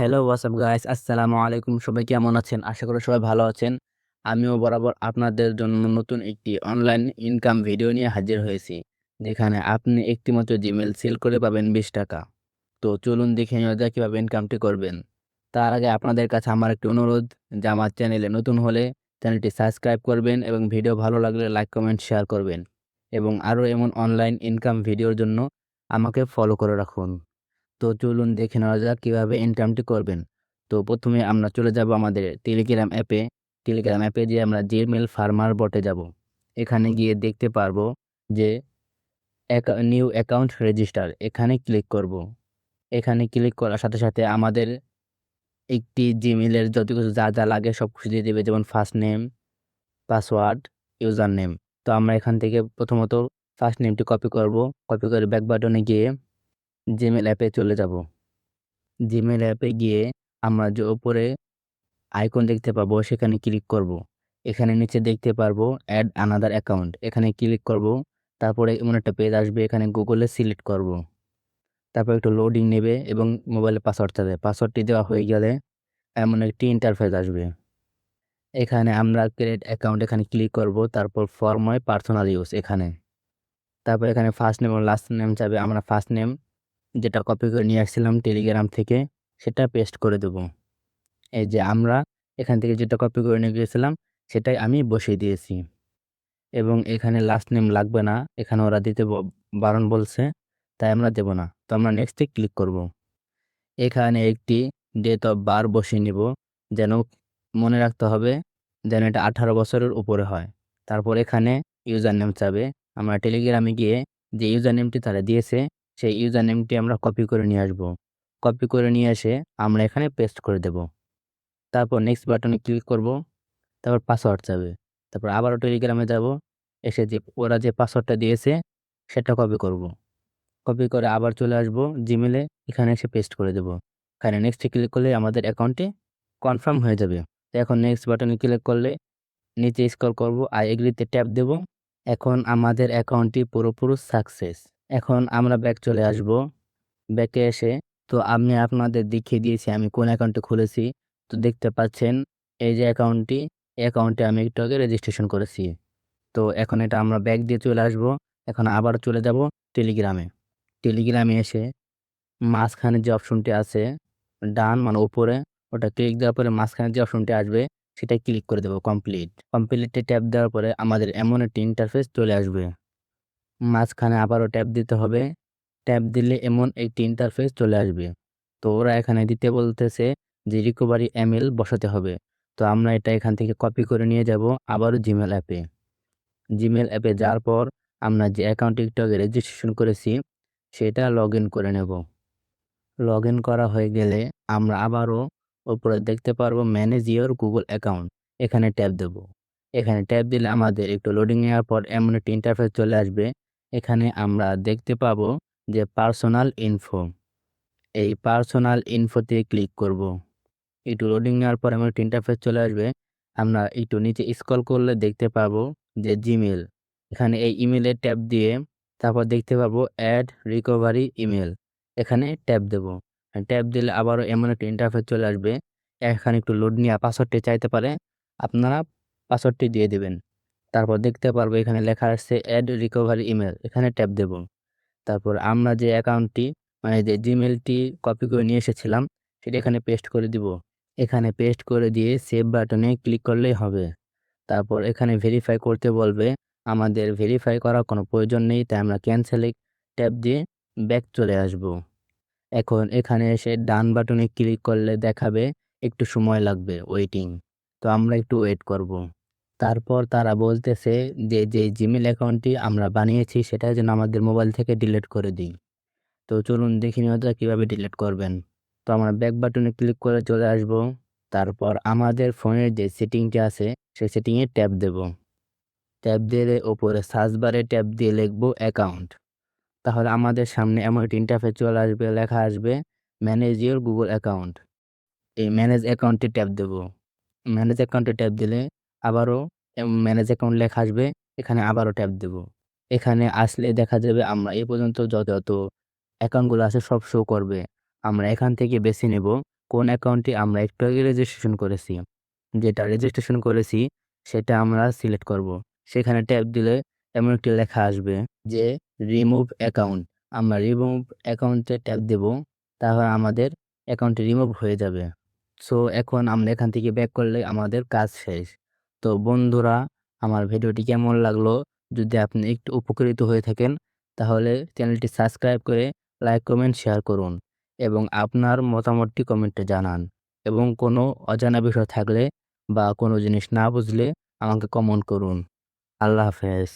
Hello WhatsApp guys, আসসালামু আলাইকুম। সবাই কেমন আছেন? আশা করি সবাই ভালো আছেন। আমিও বরাবর আপনাদের জন্য নতুন একটি অনলাইন ইনকাম ভিডিও নিয়ে হাজির হয়েছি, যেখানে আপনি একটিমাত্র জিমেল সেল করে পাবেন ৳20। তো চলুন দেখে নেওয়া যাক কীভাবে ইনকামটি করবেন। তার আগে আপনাদের কাছে আমার একটি অনুরোধ, যে আমার চ্যানেলে নতুন হলে চ্যানেলটি সাবস্ক্রাইব করবেন এবং ভিডিও ভালো লাগলে লাইক, কমেন্ট, শেয়ার করবেন এবং আরও এমন অনলাইন ইনকাম ভিডিওর জন্য আমাকে ফলো করে রাখুন। তো চলুন দেখে নেওয়া যাক কীভাবে ইনকামটি করবেন। তো প্রথমে আমরা চলে যাব আমাদের টেলিগ্রাম অ্যাপে। টেলিগ্রাম অ্যাপে যেয়ে আমরা জিমেইল ফার্মার বটে যাব। এখানে গিয়ে দেখতে পারবো যে নিউ অ্যাকাউন্ট রেজিস্টার, এখানে ক্লিক করব। এখানে ক্লিক করার সাথে সাথে আমাদের একটি জিমেইলের যত কিছু যা লাগে সব কিছু দিয়ে দেবে, যেমন first name, password, user name. তো আমরা এখান থেকে প্রথমত ফার্স্ট নেমটি কপি করব। কপি করে ব্যাক বাটনে গিয়ে জিমেইল অ্যাপে চলে যাব। জিমেইল অ্যাপে গিয়ে আমরা যে উপরে আইকন দেখতে পাবো সেখানে ক্লিক করব। এখানে নিচে দেখতে পারবো অ্যাড আনাদার অ্যাকাউন্ট, এখানে ক্লিক করব। তারপরে এমন একটা পেজ আসবে, এখানে গুগলে সিলেক্ট করব। তারপর একটু লোডিং নেবে এবং মোবাইলে পাসওয়ার্ড চাবে। পাসওয়ার্ডটি দেওয়া হয়ে গেলে এমন একটি ইন্টারফেস আসবে। এখানে আমরা ক্রিয়েট অ্যাকাউন্ট এখানে ক্লিক করব। তারপর ফর মাই পার্সোনাল ইউজ এখানে। তারপর এখানে ফার্স্ট নেম এবং লাস্ট নেম চাবে। আমরা ফার্স্ট নেম যেটা কপি করে নিয়ে আসছিলাম টেলিগ্রাম থেকে সেটা পেস্ট করে দেব। এই যে আমরা এখান থেকে যেটা কপি করে নিয়ে গিয়েছিলাম সেটাই আমি বসিয়ে দিয়েছি এবং এখানে লাস্ট নেম লাগবে না, এখানে ওরা দিতে বারণ বলছে, তাই আমরা দেব না। তো আমরা নেক্সটে ক্লিক করব। এখানে একটি ডেট অফ বার্থ বসিয়ে নিব, যেন মনে রাখতে হবে যেন এটা 18 বছরের উপরে হয়। তারপর এখানে ইউজার নেম চাবে। আমরা টেলিগ্রামে গিয়ে যে ইউজার নেমটি তারা দিয়েছে সেই ইউজার নেমটি আমরা কপি করে নিয়ে আসব। কপি করে নিয়ে এসে আমরা এখানে পেস্ট করে দেব। তারপর নেক্সট বাটনে ক্লিক করব। তারপর পাসওয়ার্ড চাবে। তারপর আবারও টেলিগ্রামে যাব। এসে যে ওরা যে পাসওয়ার্ডটা দিয়েছে সেটা কপি করব। কপি করে আবার চলে আসব জিমেইলে, এখানে এসে পেস্ট করে দেব। এখানে নেক্সটে ক্লিক করলে আমাদের অ্যাকাউন্টটি কনফার্ম হয়ে যাবে। তো এখন নেক্সট বাটনে ক্লিক করলে নিচে স্ক্রল করব, আই এগ্রিতে ট্যাপ দেব। এখন আমাদের অ্যাকাউন্টটি পুরোপুরি সাকসেস। এখন আমরা ব্যাক চলে আসব। ব্যাকে এসে তো আমি আপনাদের দেখিয়ে দিয়েছি আমি কোন অ্যাকাউন্টে খুলেছি। তো দেখতে পাচ্ছেন এই যে অ্যাকাউন্টটি, এই অ্যাকাউন্টে আমি একটু আগে রেজিস্ট্রেশন করেছি। তো এখন এটা আমরা ব্যাক দিয়ে চলে আসব। এখন আবার চলে যাব টেলিগ্রামে। টেলিগ্রামে এসে মাঝখানে যে অপশনটি আছে ডান মানে উপরে, ওটা ক্লিক দেওয়ার পরে মাঝখানে যে অপশনটি আসবে সেটাই ক্লিক করে দেব কমপ্লিট। কমপ্লিটে ট্যাপ দেওয়ার পরে আমাদের এমন একটি ইন্টারফেস চলে আসবে। মাঝখানে আবারও ট্যাপ দিতে হবে। ট্যাপ দিলে এমন একটি ইন্টারফেস চলে আসবে। তো ওরা এখানে দিতে বলতেছে যে রিকভারি ইমেইল বসাতে হবে। তো আমরা এটা এখান থেকে কপি করে নিয়ে যাব আবারও জিমেইল অ্যাপে। জিমেইল অ্যাপে যাওয়ার পর আমরা যে অ্যাকাউন্টটি একটু আগে রেজিস্ট্রেশন করেছি সেটা লগইন করে নেব। লগইন করা হয়ে গেলে আমরা আবারও উপরে দেখতে পারবো ম্যানেজ ইওর গুগল অ্যাকাউন্ট, এখানে ট্যাপ দেব। এখানে ট্যাপ দিলে আমাদের একটু লোডিং নেওয়ার পর এমন একটি ইন্টারফেস চলে আসবে। এখানে আমরা দেখতে পাবো যে পার্সোনাল ইনফো, এই পার্সোনাল ইনফোতে ক্লিক করব। একটু লোডিং নেওয়ার পর এমন একটি ইন্টারফেস চলে আসবে। আমরা একটু নিচে স্ক্রল করলে দেখতে পাবো যে জিমেইল, এখানে এই ইমেইলে ট্যাপ দিয়ে তারপর দেখতে পাবো অ্যাড রিকভারি ইমেল, এখানে ট্যাপ দেব। ট্যাপ দিলে আবারও এমন একটা ইন্টারফেস চলে আসবে। এখানে একটু লোড নিয়ে পাসওয়ার্ডটি চাইতে পারে, আপনারা পাসওয়ার্ডটি দিয়ে দেবেন। তারপর দেখতে পারবো এখানে লেখা আসছে অ্যাড রিকভারি ইমেল, এখানে ট্যাপ দেব। তারপর আমরা যে অ্যাকাউন্টটি মানে যে জিমেইলটি কপি করে নিয়ে এসেছিলাম সেটা এখানে পেস্ট করে দিব। এখানে পেস্ট করে দিয়ে সেভ বাটনে ক্লিক করলেই হবে। তারপর এখানে ভেরিফাই করতে বলবে, আমাদের ভেরিফাই করার কোনো প্রয়োজন নেই, তাই আমরা ক্যান্সেলে ট্যাপ দিয়ে ব্যাক চলে আসব। এখন এখানে এসে ডান বাটনে ক্লিক করলে দেখাবে একটু সময় লাগবে ওয়েটিং, তো আমরা একটু ওয়েট করব। তারপর তারা বলতেছে যে জিমেইল অ্যাকাউন্টটি আমরা বানিয়েছি সেটা যেন আমাদের মোবাইল থেকে ডিলিট করে দিই। তো চলুন দেখে নেওয়া যাক কীভাবে ডিলিট করবেন। তো আমরা ব্যাক বাটনে ক্লিক করে চলে আসব। তারপর আমাদের ফোনের যে সেটিংটি আছে সেই সেটিংয়ে ট্যাপ দেব। ট্যাপ দিলে ওপরে সার্চ বারে ট্যাপ দিয়ে লিখব অ্যাকাউন্ট। তাহলে আমাদের সামনে এমন একটি ইন্টারফেস চলে আসবে, লেখা আসবে ম্যানেজ ইওর গুগল অ্যাকাউন্ট। এই ম্যানেজ অ্যাকাউন্টে ট্যাপ দেব। ম্যানেজ অ্যাকাউন্টে ট্যাপ দিলে আবারও ম্যানেজ অ্যাকাউন্ট লেখা আসবে, এখানে আবারও ট্যাপ দেব। এখানে আসলে দেখা যাবে আমরা এ পর্যন্ত যত অ্যাকাউন্টগুলো আছে সব শো করবে। আমরা এখান থেকে বেছে নেব কোন অ্যাকাউন্টটি আমরা একটু আগে রেজিস্ট্রেশন করেছি। যেটা রেজিস্ট্রেশন করেছি সেটা আমরা সিলেক্ট করব। সেখানে ট্যাপ দিলে এমন একটি লেখা আসবে যে রিমুভ অ্যাকাউন্ট। আমরা রিমুভ অ্যাকাউন্টে ট্যাপ দেব, তাহলে আমাদের অ্যাকাউন্টটি রিমুভ হয়ে যাবে। সো এখন আমরা এখান থেকে ব্যাক করলে আমাদের কাজ শেষ। তো বন্ধুরা, আমার ভিডিওটি কেমন লাগলো? যদি আপনি একটু উপকৃত হয়ে থাকেন তাহলে চ্যানেলটি সাবস্ক্রাইব করে লাইক, কমেন্ট, শেয়ার করুন এবং আপনার মতামতটি কমেন্টে জানান এবং কোনো অজানা বিষয় থাকলে বা কোনো জিনিস না বুঝলে আমাকে কমেন্ট করুন। আল্লাহ হাফেজ।